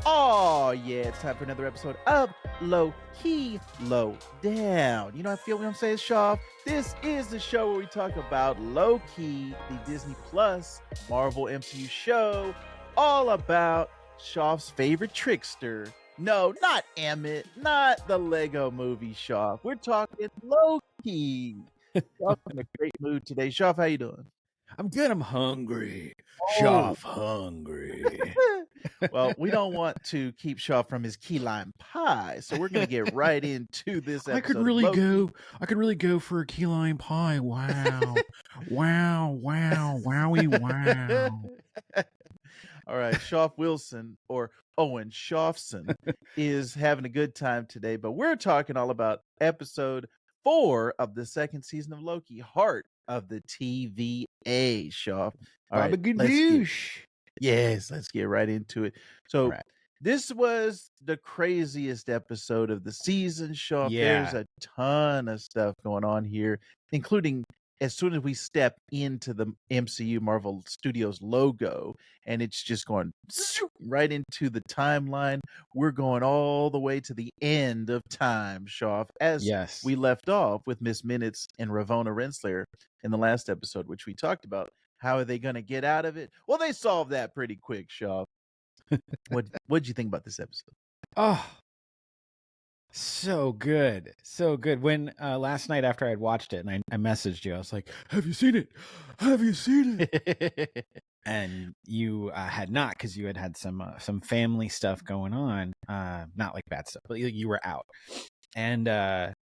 Oh, yeah, it's time for another episode of Low-Key Low-Down. You know, I feel what I'm saying, Shaw. This is the show where we talk about Loki, the Disney Plus Marvel MCU show, all about Shaw's favorite trickster. No, not Emmett, not the Lego movie, Shaw. We're talking Loki. Shaw's in a great mood today. Shaw, how you doing? I'm good. I'm hungry. Oh. Shaw hungry. Well, we don't want to keep Shaw from his key lime pie, so we're going to get right into this I could episode of really Loki. go for a key lime pie. Wow. Wowie wow. All right, Shaw Wilson or Owen Shawson is having a good time today, but we're talking all about episode 4 of the second season of Loki, Heart of the TVA, Shaw. All right, let's get right into it. So Right. this was the craziest episode of the season, Shaw. There's Yeah. a ton of stuff going on here, including as soon as we step into the MCU Marvel Studios logo, and it's just going right into the timeline. We're going all the way to the end of time, Shaw, as Yes. we left off with Miss Minutes and Ravonna Renslayer in the last episode, which we talked about. How are they going to get out of it? Well, they solved that pretty quick, Shaw. What'd you think about this episode? Oh, so good. So good. When last night after I'd watched it and I messaged you, I was like, have you seen it? Have you seen it? And you had not, because you had some family stuff going on. Not like bad stuff, but you were out. And I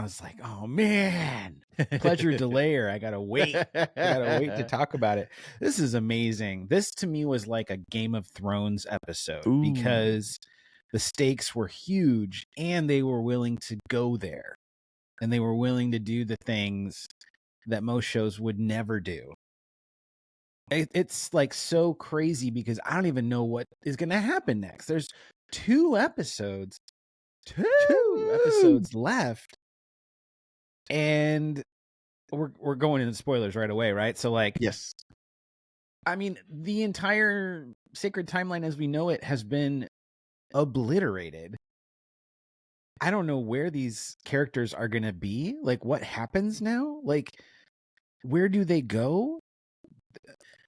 was like, oh man, pleasure delayer. I gotta wait to talk about it. This is amazing. This to me was like a Game of Thrones episode. Ooh. Because the stakes were huge and they were willing to go there, and they were willing to do the things that most shows would never do. It's like so crazy because I don't even know what is going to happen next. There's two episodes left, and we're going into spoilers right away, right? So like, yes, I mean, the entire sacred timeline as we know it has been obliterated. I don't know where these characters are going to be. Like, what happens now? Like, where do they go?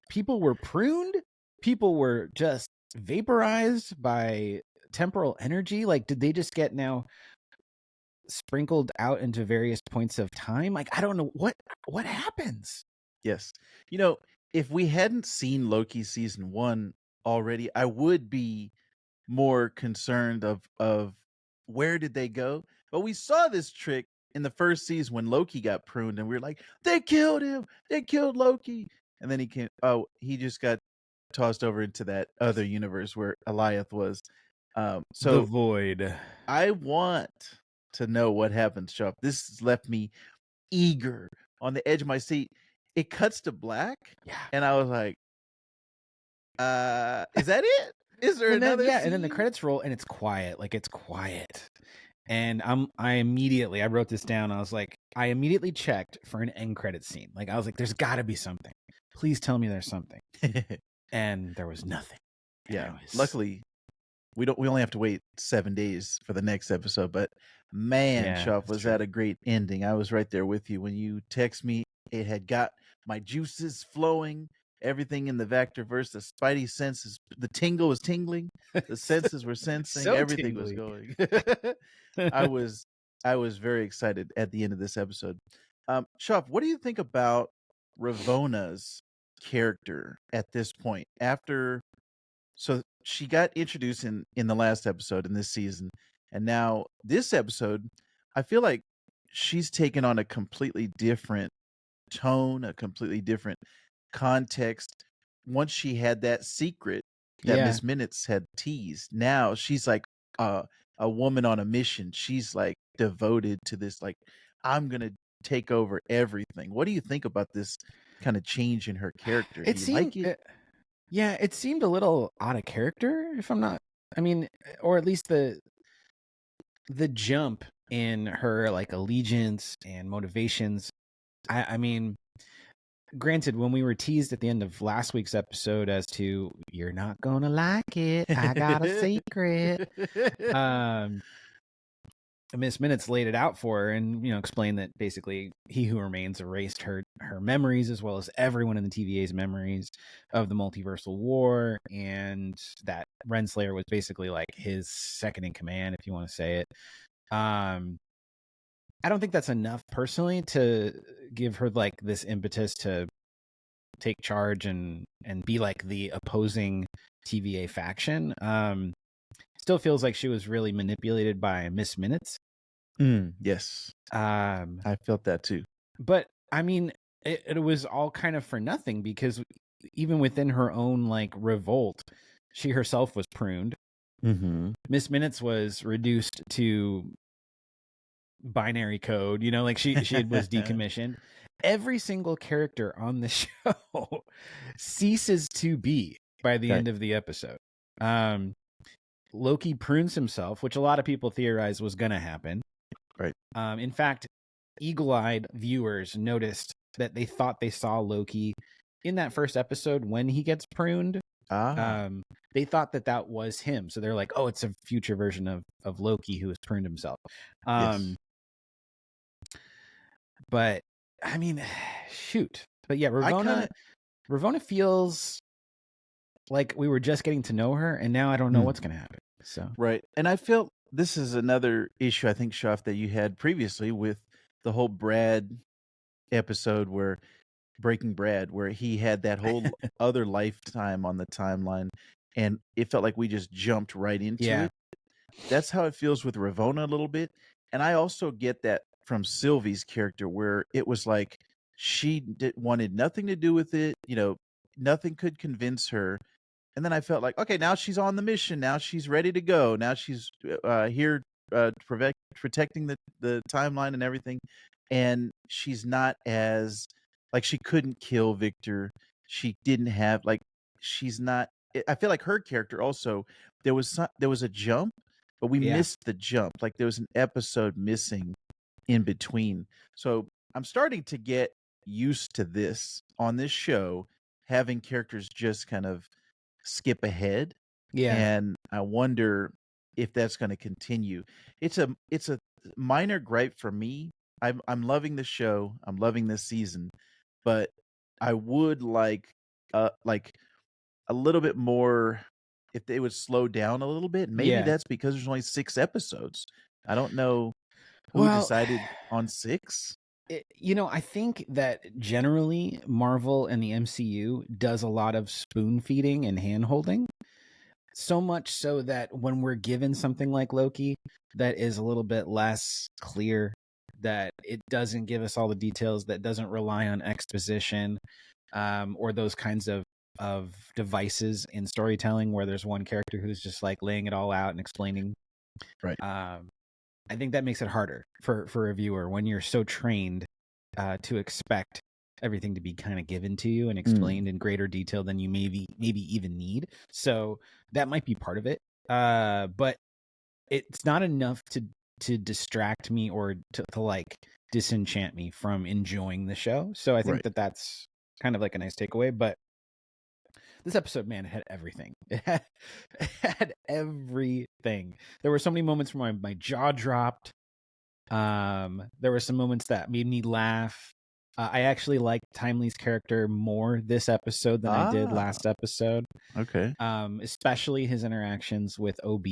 People were pruned. People were just vaporized by temporal energy. Like, did they just get now sprinkled out into various points of time? Like, I don't know what happens. Yes. You know, if we hadn't seen Loki season 1 already, I would be more concerned of where did they go? But we saw this trick in the first season when Loki got pruned, and we were like, they killed him. They killed Loki. And then he just got tossed over into that other universe where Eliath was. The So void. I want to know what happens, Shaw. This has left me eager on the edge of my seat. It cuts to black, Yeah. and I was like, is that it? Is there another scene? And then the credits roll and it's quiet. Like, it's quiet. And I wrote this down. I was like, I immediately checked for an end credit scene. Like, I was like, there's got to be something. Please tell me there's something. And there was nothing. Yeah. Luckily, we only have to wait 7 days for the next episode. But man, Shaw, was that a great ending? I was right there with you when you text me. It had got my juices flowing. Everything in the Vactor-Verse, the spidey senses, the tingle was tingling, the senses were sensing, So everything tingly. was going. I was very excited at the end of this episode. Shaw, what do you think about Ravonna's character at this point? So she got introduced in the last episode in this season, and now this episode, I feel like she's taken on a completely different tone, a completely different context. Once she had that secret that Miss Minutes had teased, now she's like a woman on a mission. She's like devoted to this, like, I'm gonna take over everything. What do you think about this kind of change in her character? Do you like it? Yeah, it seemed a little out of character, if I'm not, I mean, or at least the jump in her like allegiance and motivations. I mean, granted, when we were teased at the end of last week's episode as to you're not gonna like it, I got a secret. Miss Minutes laid it out for her and, explained that basically He Who Remains erased her memories as well as everyone in the TVA's memories of the Multiversal War, and that Renslayer was basically like his second in command, if you want to say it. I don't think that's enough personally to give her like this impetus to take charge and be like the opposing TVA faction. Still feels like she was really manipulated by Miss Minutes. Yes. I felt that too. But I mean, it was all kind of for nothing, because even within her own like revolt, she herself was pruned. Miss Minutes was reduced to binary code, like she was decommissioned. Every single character on the show ceases to be by the end of the episode. Loki prunes himself, which a lot of people theorize was going to happen. Right. In fact, eagle-eyed viewers noticed that they thought they saw Loki in that first episode when he gets pruned. They thought that was him. So they're like, oh, it's a future version of Loki who has pruned himself. Yes. But I mean, shoot. But yeah, Ravonna feels like we were just getting to know her, and now I don't know what's going to happen. So right. And I feel this is another issue, I think, Shuff, that you had previously with the whole Brad episode, where Breaking Brad, where he had that whole other lifetime on the timeline, and it felt like we just jumped right into it. That's how it feels with Ravonna a little bit. And I also get that from Sylvie's character, where it was like she wanted nothing to do with it. Nothing could convince her. And then I felt like, okay, now she's on the mission. Now she's ready to go. Now she's here protecting the timeline and everything. And she's not as, like, she couldn't kill Victor. She didn't have, like, she's not. I feel like her character also, there was a jump, but we missed the jump. Like, there was an episode missing in between. So I'm starting to get used to this on this show, having characters just kind of skip ahead. And I wonder if that's going to continue. It's a minor gripe for me. I'm loving the show. I'm loving this season, but I would like a little bit more, if they would slow down a little bit. Maybe that's because there's only 6 episodes. I don't know who decided on 6. I think that generally Marvel and the MCU does a lot of spoon feeding and hand holding. So much so that when we're given something like Loki that is a little bit less clear, that it doesn't give us all the details, that doesn't rely on exposition, or those kinds of devices in storytelling where there's one character who's just like laying it all out and explaining. Right. I think that makes it harder for a viewer when you're so trained to expect everything to be kind of given to you and explained in greater detail than you maybe even need. So that might be part of it. But it's not enough to distract me or to like disenchant me from enjoying the show. So I think that's kind of like a nice takeaway. But this episode, man, it had everything. It had everything. There were so many moments where my jaw dropped. There were some moments that made me laugh. I actually liked Timely's character more this episode than I did last episode. Okay. Especially his interactions with OB.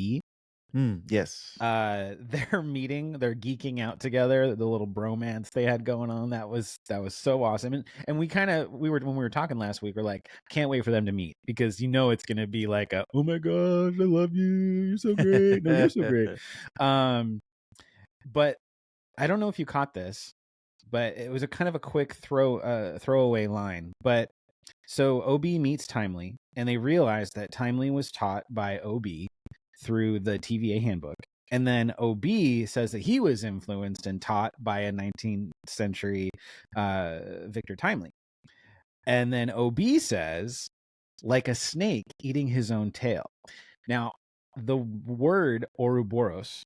Yes. Their meeting, they're geeking out together, the little bromance they had going on. That was so awesome. And when we were talking last week, we're like, can't wait for them to meet, because it's gonna be like a, oh my gosh, I love you, you're so great. No, you're so great. But I don't know if you caught this, but it was a kind of a quick throwaway line. But so OB meets Timely, and they realize that Timely was taught by OB through the TVA handbook. And then OB says that he was influenced and taught by a 19th century Victor Timely. And then OB says, like a snake eating his own tail. Now, the word Ouroboros,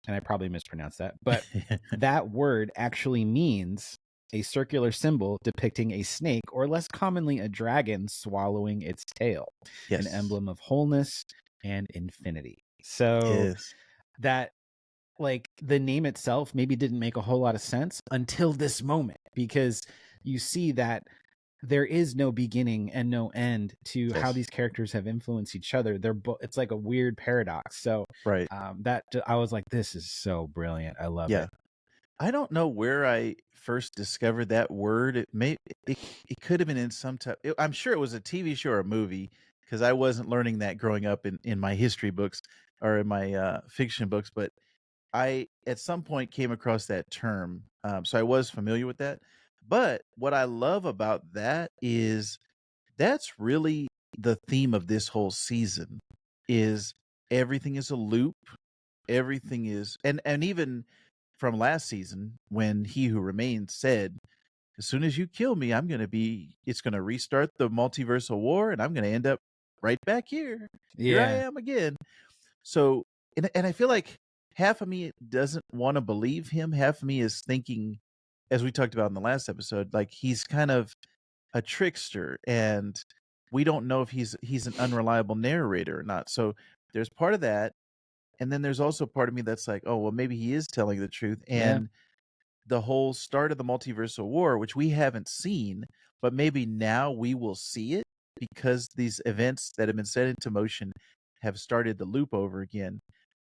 and I probably mispronounced that, but that word actually means a circular symbol depicting a snake, or less commonly a dragon, swallowing its tail, an Yes. emblem of wholeness and infinity. So Yes. that, like, the name itself maybe didn't make a whole lot of sense until this moment, because you see that there is no beginning and no end to how Yes. these characters have influenced each other. It's like a weird paradox. So Right. I was like, this is so brilliant. I love Yeah. it. I don't know where I first discovered that word. It it could have been in some type. I'm sure it was a TV show or a movie because I wasn't learning that growing up in my history books or in my fiction books. But I at some point came across that term, so I was familiar with that. But what I love about that is that's really the theme of this whole season is everything is a loop. Everything is and even from last season when He Who Remains said, "As soon as you kill me, it's gonna restart the multiversal war, and I'm gonna end up right back here. Here I Yeah. am again." So, and I feel like half of me doesn't wanna believe him, half of me is thinking, as we talked about in the last episode, like, he's kind of a trickster, and we don't know if he's an unreliable narrator or not. So, there's part of that, and then there's also part of me that's like, "Oh, well, maybe he is telling the truth," Yeah. and the whole start of the multiversal war, which we haven't seen, but maybe now we will see it because these events that have been set into motion have started the loop over again.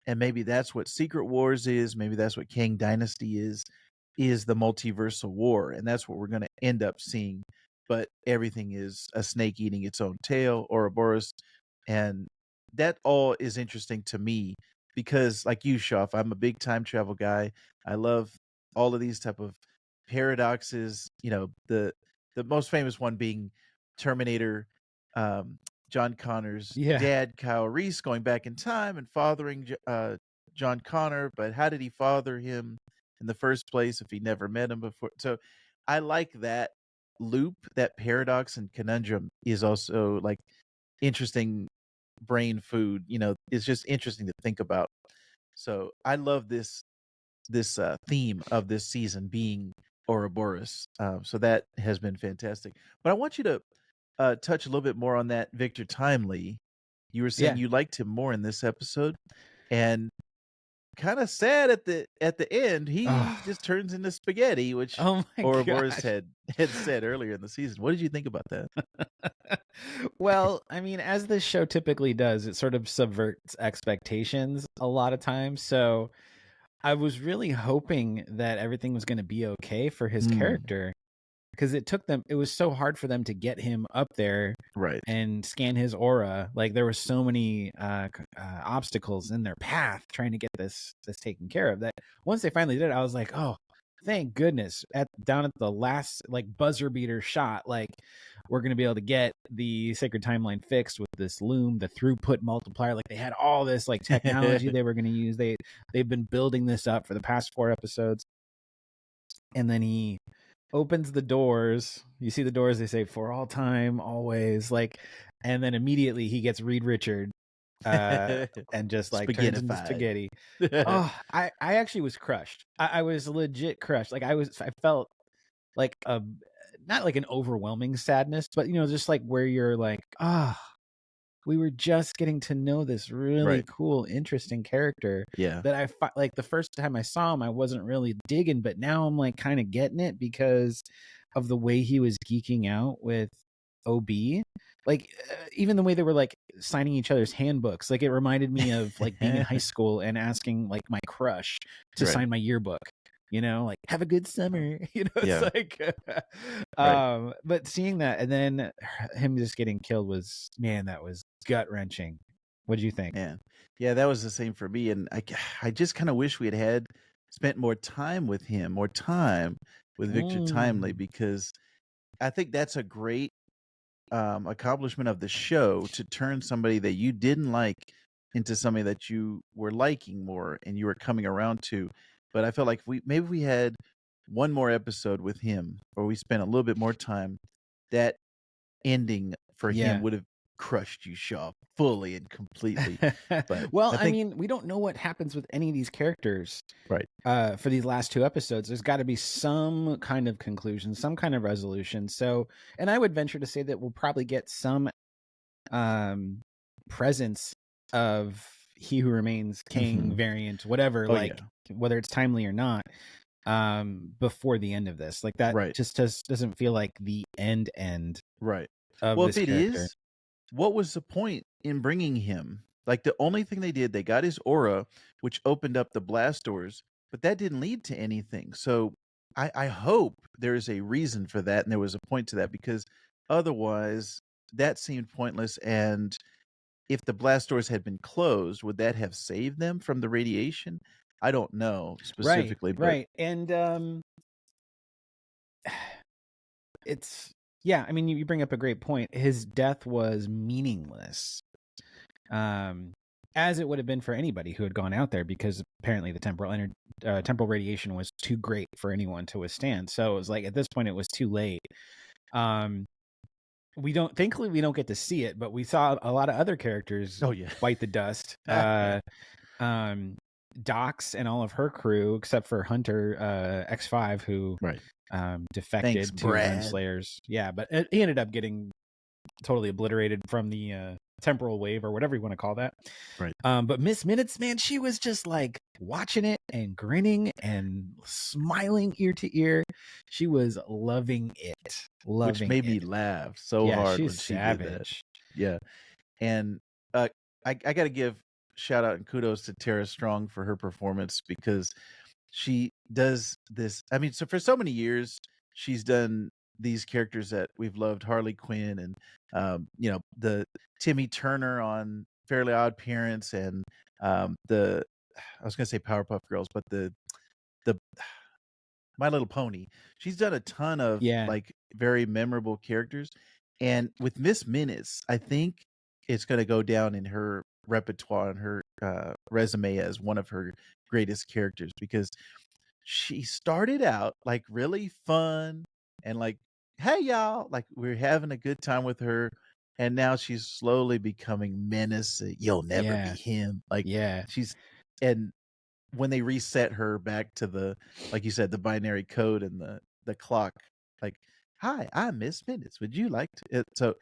And maybe that's what Secret Wars is, maybe that's what Kang Dynasty is the multiversal war, and that's what we're gonna end up seeing. But everything is a snake eating its own tail, Ouroboros, and that all is interesting to me because, like you, Shoff, I'm a big time travel guy. I love all of these type of paradoxes. The most famous one being Terminator, um, John Connor's Yeah. dad, Kyle Reese, going back in time and fathering John Connor. But how did he father him in the first place if he never met him before? So I like that loop, that paradox and conundrum is also like interesting brain food. It's just interesting to think about. So I love this theme of this season being Ouroboros. So that has been fantastic. But I want you to touch a little bit more on that Victor Timely. You were saying Yeah. you liked him more in this episode, and kind of sad at the end, he Oh, just turns into spaghetti, which oh my Ouroboros gosh. had said earlier in the season. What did you think about that? Well, I mean, as this show typically does, it sort of subverts expectations a lot of times. So I was really hoping that everything was going to be okay for his Mm, character, because it was so hard for them to get him up there right. and scan his aura. Like, there were so many obstacles in their path trying to get this taken care of, that once they finally did it, I was like, oh, thank goodness. At down at the last, like, buzzer beater shot, like, we're gonna be able to get the sacred timeline fixed with this loom, the throughput multiplier. Like, they had all this, like, technology they were gonna use. They've been building this up for the past 4 episodes, and then he opens the doors. You see the doors, they say for all time, always, like, and then immediately he gets Reed Richard, and just, like, turns into Spaghettified. spaghetti. Oh, I actually was crushed. I was legit crushed. Like, I felt like a not like an overwhelming sadness, but, just like where you're like, ah, we were just getting to know this really Right. cool, interesting character Yeah. that like, the first time I saw him, I wasn't really digging, but now I'm, like, kind of getting it because of the way he was geeking out with OB. Like, even the way they were, like, signing each other's handbooks, like, it reminded me of, like, being in high school and asking, like, my crush to Right. sign my yearbook. Like, have a good summer. It's Yeah. like, Right. but seeing that and then him just getting killed was, man, that was gut wrenching. What do you think? Man. Yeah, that was the same for me, and I just kinda wish we had spent more time with him, more time with Victor Timely, Mm. because I think that's a great, accomplishment of the show to turn somebody that you didn't like into somebody that you were liking more and you were coming around to. But I felt like maybe we had one more episode with him, or we spent a little bit more time, that ending for him Yeah. would have crushed you, Shaw, fully and completely. But Well, I I think mean, we don't know what happens with any of these characters right. for these last 2 episodes. There's got to be some kind of conclusion, some kind of resolution. So, and I would venture to say that we'll probably get some presence of He Who Remains King Mhm. variant, whatever, Oh, like yeah. whether it's timely or not, before the end of this. Like that Right. just doesn't feel like the end Right. of Well, if this it character. is, what was the point in bringing him? Like, the only thing they did, they got his aura, which opened up the blast doors, but that didn't lead to anything. So I hope there is a reason for that, and there was a point to that, because otherwise that seemed pointless. And if the blast doors had been closed, would that have saved them from the radiation? I don't know Right, specifically, but right. And it's yeah, I mean you bring up a great point. His death was meaningless. Um as it would have been for anybody who had gone out there, because apparently the temporal radiation was too great for anyone to withstand. So it was like at this point it was too late. Um thankfully we don't get to see it, but we saw a lot of other characters oh yeah. bite the dust. Um Docs and all of her crew, except for Hunter X5, who Right. Thanks, defected to Brad. Runeslayers. Yeah, but he ended up getting totally obliterated from the temporal wave, or whatever you want to call that. Right. But Miss Minutes, man, she was just like watching it and grinning and smiling ear to ear. She was loving it, Which loving made me it. laugh so Yeah, hard she's when she did that. savage. Yeah. And uh, I got to give shout out and kudos to Tara Strong for her performance, because she does this. I mean, so for so many years, she's done these characters that we've loved: Harley Quinn, and the Timmy Turner on Fairly Odd Parents, and the I was going to say Powerpuff Girls, but the My Little Pony. She's done a ton of, Yeah, like, very memorable characters, and with Miss Minutes, I think it's gonna go down in her repertoire and her, resume as one of her greatest characters, because she started out, like, really fun and, like, "Hey, y'all," like, we're having a good time with her, and now she's slowly becoming menacing. "You'll never be yeah, him." Like, yeah. she's and when they reset her back to the, like you said, the binary code and the clock, like, "Hi, I'm Miss Minutes. Would you like to," so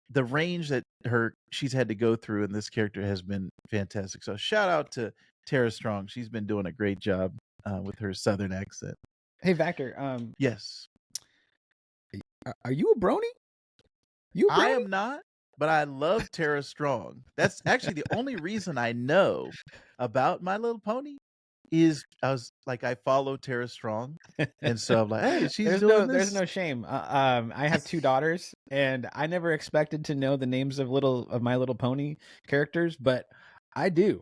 the range that she's had to go through in this character has been fantastic. So shout out to Tara Strong. She's been doing a great job with her southern accent. Hey, Vactor, Yes. are you a brony? You a I brony? am not, but I love Tara Strong. That's actually the only reason I know about My Little Pony, is I follow Tara Strong, and so I'm like, "Hey, she's doing There's this." no shame. I have 2 daughters, and I never expected to know the names of My Little Pony characters, but I do.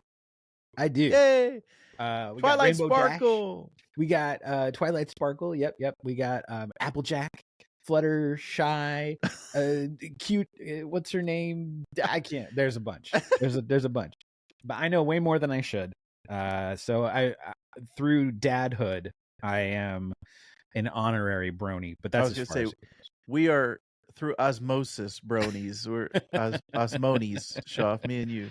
I do. Yay! We got Twilight Rainbow Dash. Sparkle. We got Twilight Sparkle. Yep, yep. We got Applejack, Fluttershy, cute. What's her name? I can't. There's a bunch. There's a bunch. But I know way more than I should. So through dadhood, I am an honorary brony, but I that's was as gonna far say, as it goes. we are through osmosis bronies. We're osmonies, Shoff, me and you.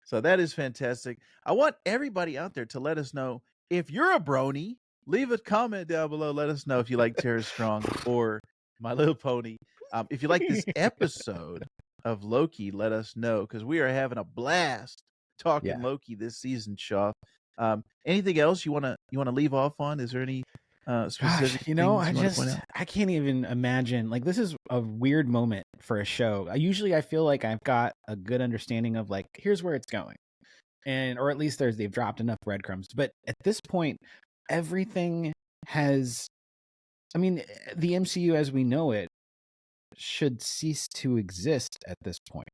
So that is fantastic. I want everybody out there to let us know if you're a brony. Leave a comment down below. Let us know if you like Tara Strong or My Little Pony. If you like this episode of Loki, let us know, because we are having a blast talking Yeah. Loki this season, Shoff. Anything else you wanna leave off on? Is there any specific Gosh, things you want to point out? I can't even imagine. Like, this is a weird moment for a show. I feel like I've got a good understanding of, like, here's where it's going, or at least they've dropped enough breadcrumbs. But at this point, everything has. I mean, the MCU as we know it should cease to exist at this point.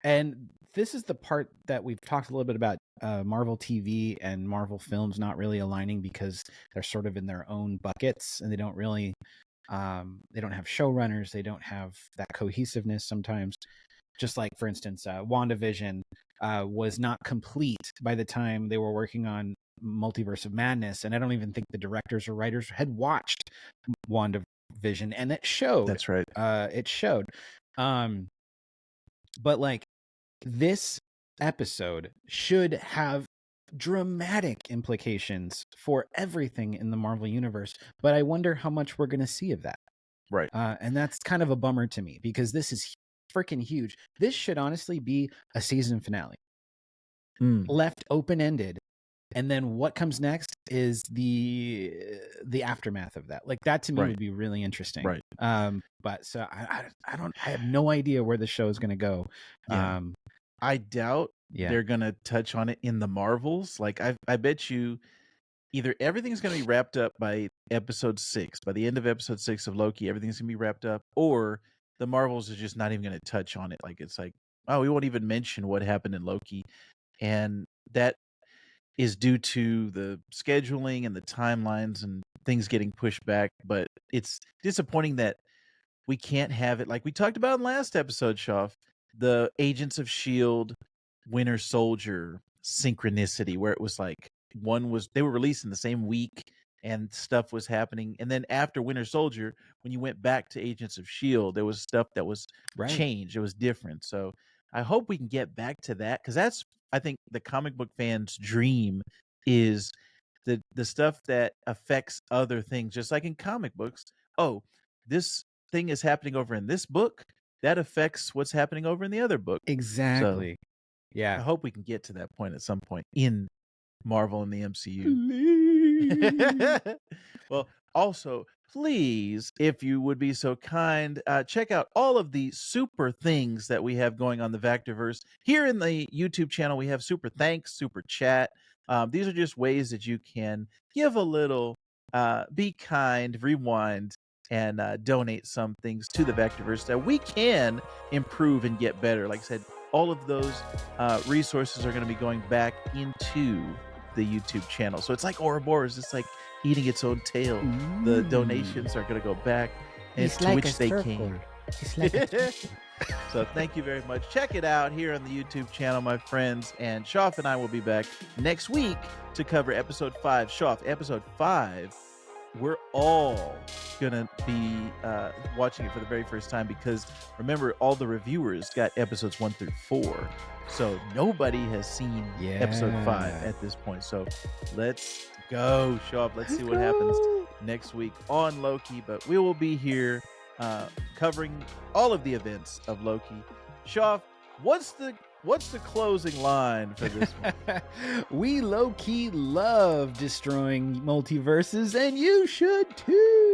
And this is the part that we've talked a little bit about Marvel TV and Marvel films not really aligning, because they're sort of in their own buckets, and they don't really they don't have showrunners, they don't have that cohesiveness sometimes. Just like, for instance, WandaVision was not complete by the time they were working on Multiverse of Madness, and I don't even think the directors or writers had watched WandaVision, and it showed. That's right. It showed. Um, But like this episode should have dramatic implications for everything in the Marvel universe, but I wonder how much we're going to see of that. Right. And that's kind of a bummer to me because this is freaking huge. This should honestly be a season finale, left open-ended, and then what comes next is the aftermath of that. Like that to me Right. would be really interesting. Right. But so I have no idea where the show is going to go. Yeah. I doubt they're gonna touch on it in the Marvels. Like I bet you either everything's gonna be wrapped up by episode 6, by the end of episode 6 of Loki, everything's gonna be wrapped up, or the Marvels are just not even gonna touch on it. Like it's like, oh, we won't even mention what happened in Loki. And that is due to the scheduling and the timelines and things getting pushed back. But it's disappointing that we can't have it like we talked about in last episode, Shoff, the Agents of S.H.I.E.L.D., Winter Soldier synchronicity, where it was like they were released in the same week and stuff was happening. And then after Winter Soldier, when you went back to Agents of S.H.I.E.L.D., there was stuff that was changed. It was different. So I hope we can get back to that because that's, I think, the comic book fans' dream is the stuff that affects other things, just like in comic books. Oh, this thing is happening over in this book that affects what's happening over in the other book. Exactly. So, I hope we can get to that point at some point in Marvel and the MCU. Well, also, please, if you would be so kind, check out all of the super things that we have going on the Vactor-Verse. Here in the YouTube channel, we have super thanks, super chat. These are just ways that you can give a little, be kind, rewind, and donate some things to the Vactor-Verse that we can improve and get better. Like I said, all of those resources are going to be going back into the YouTube channel. So it's like Ouroboros. It's like eating its own tail. The donations are going to go back to which they came. It's like a So thank you very much. Check it out here on the YouTube channel, my friends. And Shoff and I will be back next week to cover episode 5. Shoff, episode 5, we're all going to be watching it for the very first time because, remember, all the reviewers got episodes 1 through 4. So nobody has seen episode 5 at this point. So let's go, Shoff. Let's see what happens next week on Loki. But we will be here covering all of the events of Loki. Shoff, what's the closing line for this one? We low-key love destroying multiverses, and you should too.